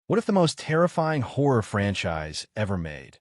What if the most terrifying horror franchise ever made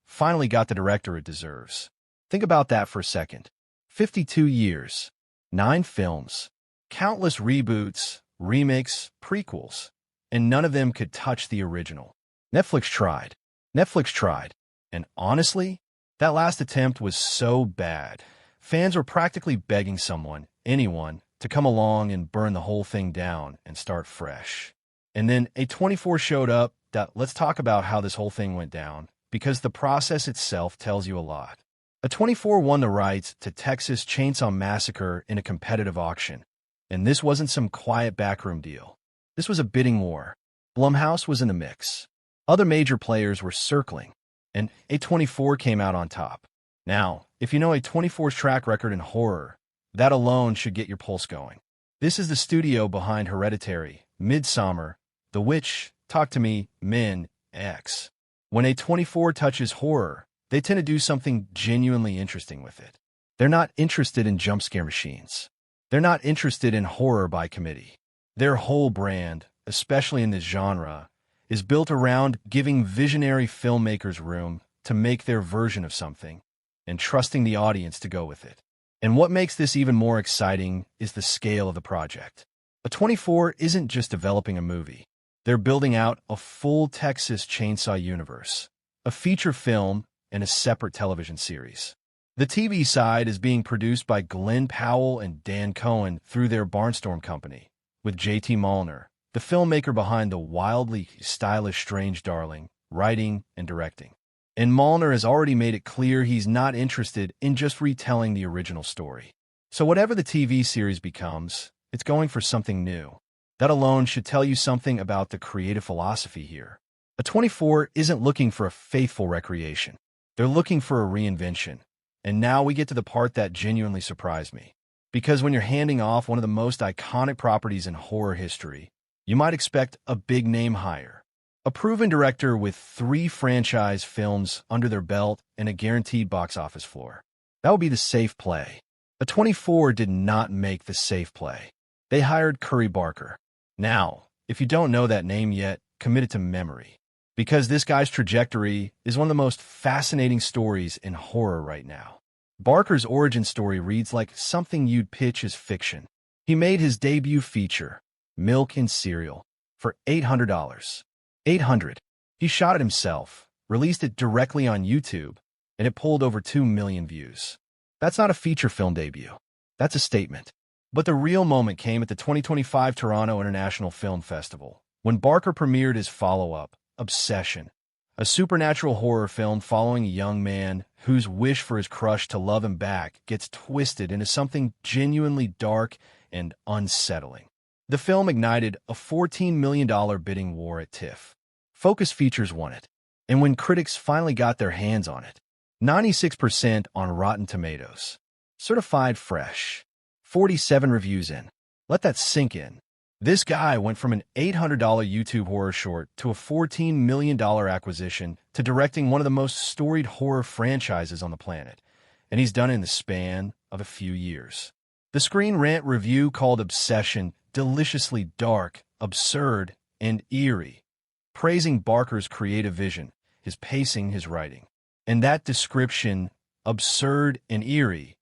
finally got the director it deserves? Think about that for a second. 52 years, 9 films, countless reboots, remakes, prequels, and none of them could touch the original. Netflix tried. Netflix tried. And honestly, that last attempt was so bad. Fans were practically begging someone, anyone, to come along and burn the whole thing down and start fresh. And then A24 showed up. Let's talk about how this whole thing went down, because the process itself tells you a lot. A24 won the rights to Texas Chainsaw Massacre in a competitive auction. And this wasn't some quiet backroom deal. This was a bidding war. Blumhouse was in the mix. Other major players were circling, and A24 came out on top. Now, if you know A24's track record in horror, that alone should get your pulse going. This is the studio behind Hereditary, Midsommar, The Witch, Talk to Me, Men, X. When A24 touches horror, they tend to do something genuinely interesting with it. They're not interested in jump scare machines. They're not interested in horror by committee. Their whole brand, especially in this genre, is built around giving visionary filmmakers room to make their version of something and trusting the audience to go with it. And what makes this even more exciting is the scale of the project. A24 isn't just developing a movie. They're building out a full Texas Chainsaw universe, a feature film, and a separate television series. The TV side is being produced by Glenn Powell and Dan Cohen through their Barnstorm company, with J.T. Malner, the filmmaker behind the wildly stylish Strange Darling, writing and directing. And Malner has already made it clear he's not interested in just retelling the original story. So whatever the TV series becomes, it's going for something new. That alone should tell you something about the creative philosophy here. A24 isn't looking for a faithful recreation. They're looking for a reinvention. And now we get to the part that genuinely surprised me. Because when you're handing off one of the most iconic properties in horror history, you might expect a big-name hire. A proven director with 3 franchise films under their belt and a guaranteed box office floor. That would be the safe play. A24 did not make the safe play. They hired Curry Barker. Now, if you don't know that name yet, commit it to memory. Because this guy's trajectory is one of the most fascinating stories in horror right now. Barker's origin story reads like something you'd pitch as fiction. He made his debut feature, Milk and Cereal, for $800. $800. He shot it himself, released it directly on YouTube, and it pulled over 2 million views. That's not a feature film debut. That's a statement. But the real moment came at the 2025 Toronto International Film Festival, when Barker premiered his follow-up, Obsession, a supernatural horror film following a young man whose wish for his crush to love him back gets twisted into something genuinely dark and unsettling. The film ignited a $14 million bidding war at TIFF. Focus Features won it, and when critics finally got their hands on it, 96% on Rotten Tomatoes. Certified fresh. 47 reviews in. Let that sink in. This guy went from an $800 YouTube horror short to a $14 million acquisition to directing one of the most storied horror franchises on the planet, and he's done it in the span of a few years. The Screen Rant review called Obsession deliciously dark, absurd, and eerie, praising Barker's creative vision, his pacing, his writing. And that description, absurd and eerie,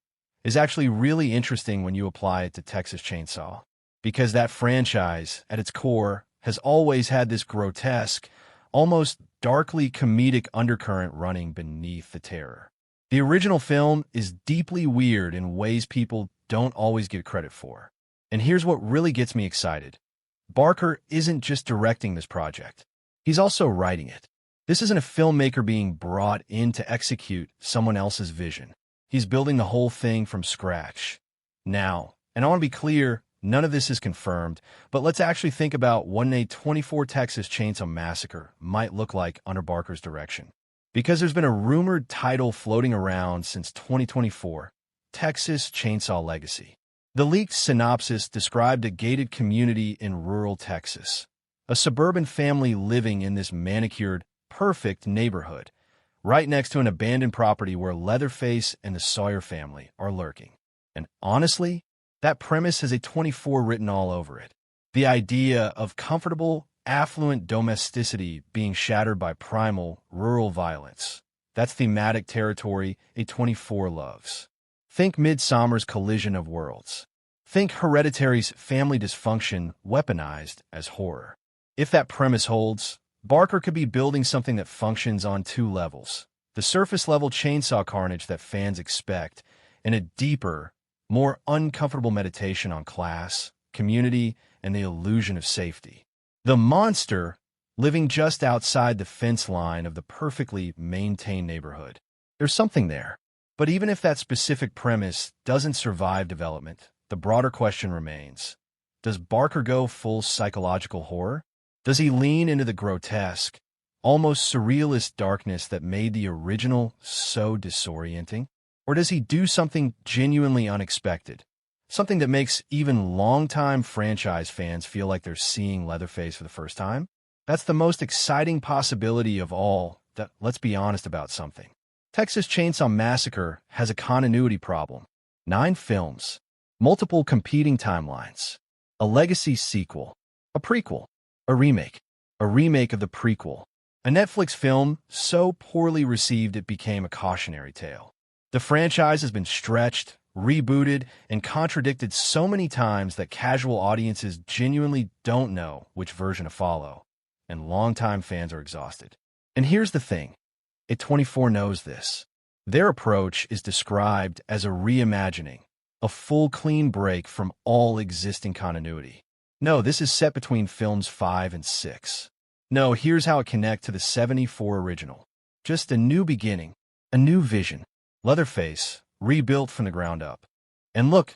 is actually really interesting when you apply it to Texas Chainsaw, because that franchise, at its core, has always had this grotesque, almost darkly comedic undercurrent running beneath the terror. The original film is deeply weird in ways people don't always give credit for. And here's what really gets me excited. Barker isn't just directing this project. He's also writing it. This isn't a filmmaker being brought in to execute someone else's vision. He's building the whole thing from scratch. Now, and I want to be clear, none of this is confirmed, but let's actually think about what an A24 Texas Chainsaw Massacre might look like under Barker's direction. Because there's been a rumored title floating around since 2024, Texas Chainsaw Legacy. The leaked synopsis described a gated community in rural Texas, a suburban family living in this manicured, perfect neighborhood, right next to an abandoned property where Leatherface and the Sawyer family are lurking. And honestly, that premise has A24 written all over it. The idea of comfortable, affluent domesticity being shattered by primal, rural violence. That's thematic territory A24 loves. Think Midsommar's collision of worlds. Think Hereditary's family dysfunction weaponized as horror. If that premise holds, Barker could be building something that functions on two levels: the surface-level chainsaw carnage that fans expect, and a deeper, more uncomfortable meditation on class, community, and the illusion of safety. The monster living just outside the fence line of the perfectly maintained neighborhood. There's something there. But even if that specific premise doesn't survive development, the broader question remains: does Barker go full psychological horror? Does he lean into the grotesque, almost surrealist darkness that made the original so disorienting? Or does he do something genuinely unexpected? Something that makes even longtime franchise fans feel like they're seeing Leatherface for the first time? That's the most exciting possibility of all. That, let's be honest about something. Texas Chainsaw Massacre has a continuity problem. 9 films, multiple competing timelines, a legacy sequel, a prequel, a remake of the prequel, a Netflix film so poorly received it became a cautionary tale. The franchise has been stretched, rebooted, and contradicted so many times that casual audiences genuinely don't know which version to follow, and longtime fans are exhausted. And here's the thing. A24 knows this. Their approach is described as a reimagining, a full clean break from all existing continuity. No, this is set between films 5 and 6. No, here's how it connects to the 74 original. Just a new beginning, a new vision. Leatherface, rebuilt from the ground up. And look,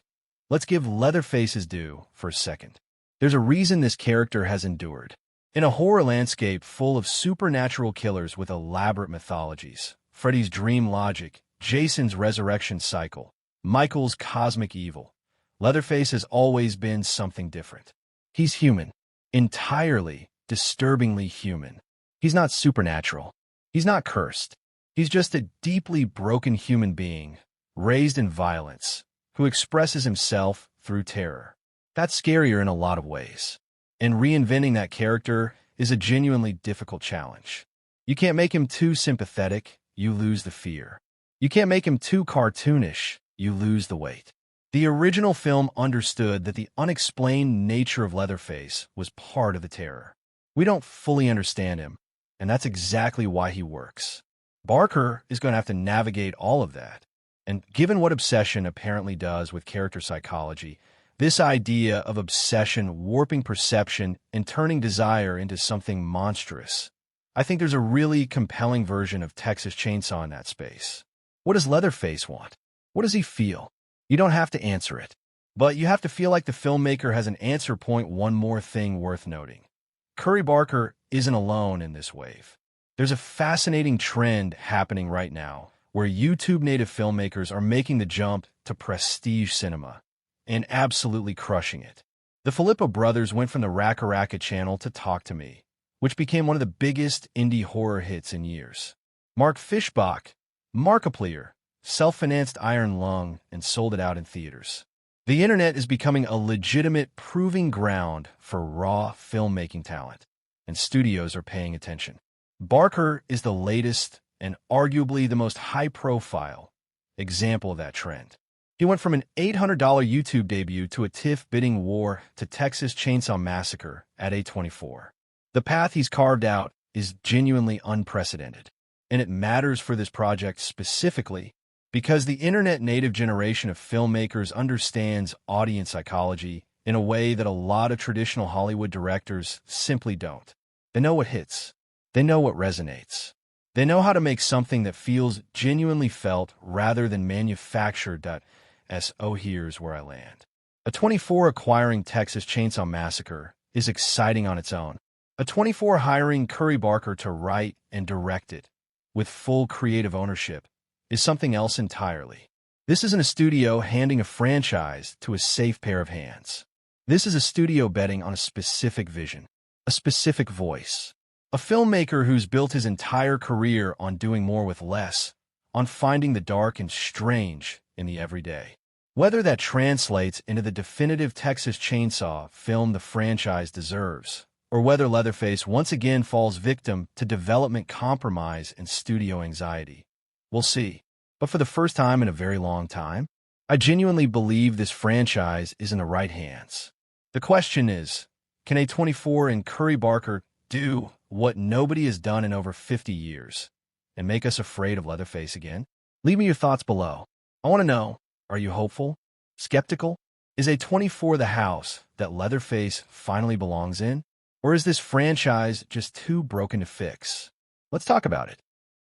let's give Leatherface his due for a second. There's a reason this character has endured. In a horror landscape full of supernatural killers with elaborate mythologies, Freddy's dream logic, Jason's resurrection cycle, Michael's cosmic evil, Leatherface has always been something different. He's human. Entirely, disturbingly human. He's not supernatural. He's not cursed. He's just a deeply broken human being, raised in violence, who expresses himself through terror. That's scarier in a lot of ways. And reinventing that character is a genuinely difficult challenge. You can't make him too sympathetic, you lose the fear. You can't make him too cartoonish, you lose the weight. The original film understood that the unexplained nature of Leatherface was part of the terror. We don't fully understand him, and that's exactly why he works. Barker is going to have to navigate all of that. And given what obsession apparently does with character psychology, this idea of obsession warping perception and turning desire into something monstrous, I think there's a really compelling version of Texas Chainsaw in that space. What does Leatherface want? What does he feel? You don't have to answer it, but you have to feel like the filmmaker has an answer point. One more thing worth noting. Cory Barker isn't alone in this wave. There's a fascinating trend happening right now where YouTube native filmmakers are making the jump to prestige cinema and absolutely crushing it. The Filippo brothers went from the Raka Raka channel to Talk to Me, which became one of the biggest indie horror hits in years. Mark Fishbach, Markiplier, self-financed Iron Lung and sold it out in theaters. The internet is becoming a legitimate proving ground for raw filmmaking talent, and studios are paying attention. Barker is the latest and arguably the most high-profile example of that trend. He went from an $800 YouTube debut to a TIFF bidding war to Texas Chainsaw Massacre at A24. The path he's carved out is genuinely unprecedented, and it matters for this project specifically because the internet-native generation of filmmakers understands audience psychology in a way that a lot of traditional Hollywood directors simply don't. They know what hits. They know what resonates. They know how to make something that feels genuinely felt rather than manufactured. Oh, here's where I land. A24 acquiring Texas Chainsaw Massacre is exciting on its own. A24 hiring Cory Barker to write and direct it with full creative ownership is something else entirely. This isn't a studio handing a franchise to a safe pair of hands. This is a studio betting on a specific vision, a specific voice. A filmmaker who's built his entire career on doing more with less, on finding the dark and strange in the everyday. Whether that translates into the definitive Texas Chainsaw film the franchise deserves, or whether Leatherface once again falls victim to development compromise and studio anxiety. We'll see. But for the first time in a very long time, I genuinely believe this franchise is in the right hands. The question is, can A24 and Curry Barker do what nobody has done in over 50 years and make us afraid of Leatherface again? Leave me your thoughts below. I want to know, are you hopeful? Skeptical? Is A24 the house that Leatherface finally belongs in? Or is this franchise just too broken to fix? Let's talk about it.